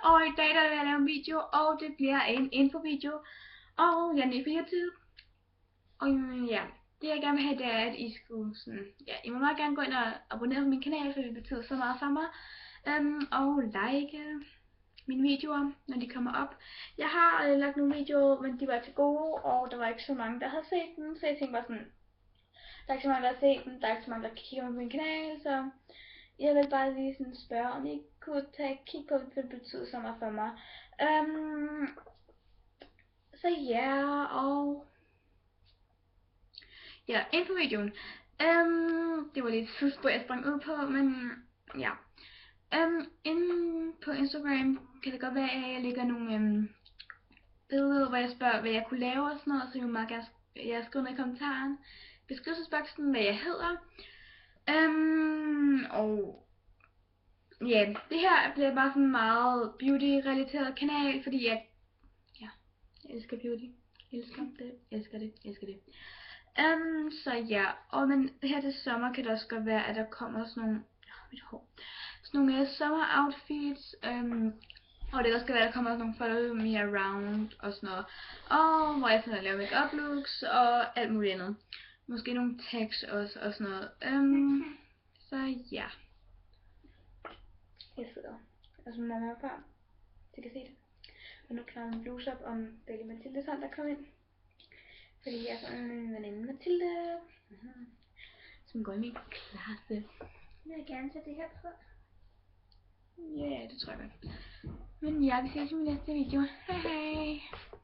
og i dag der vil jeg lave en video, og det bliver en infovideo, og jeg er ny på YouTube. Og ja, det jeg gerne vil have, det er, at I skulle sådan, ja, I må meget gerne gå ind og abonnere på min kanal, for det betyder så meget for mig. Og like mine videoer, når de kommer op. Jeg har lagt nogle videoer, men de var til gode, og der var ikke så mange, der havde set dem, så jeg tænkte bare sådan, der er ikke så mange, der har set dem, der er ikke så mange, der kigger på min kanal, så jeg vil bare lige sådan spørge, om I kunne tage et kig på, hvad det betyder så meget for mig. Så ja, og ja, ind på videoen. Det var lidt tidsspor, jeg sprang ud på, men ja. Inde på Instagram kan det godt være, at jeg lægger nogle billeder, hvor jeg spørger, hvad jeg kunne lave og sådan noget, så I må meget gerne jeg skriver ned i kommentaren, beskrivelsesboksen, hvad jeg hedder. Og ja, det her bliver bare sådan en meget beauty-relateret kanal, fordi jeg elsker beauty. Elsker det. Så ja, og men her til sommer kan det også godt være, at der kommer sådan nogle, mit hår, sådan nogle sommer outfits, og det også skal være, at der kommer sådan nogle follow me around og sådan noget, og hvor jeg sådan laver make-up looks og alt muligt andet. Måske nogle tags også og sådan noget. Så ja. Jeg sidder og som mamma og far, så kan se det. Og nu klarer en bluse op om Belly Mathildes hånd, der kom ind. Fordi jeg er sådan en veninde Mathilde, som går i min klasse. Jeg vil gerne tage det her på. Ja, det tror jeg godt. Men ja, vi ses i min næste video. Hej hej.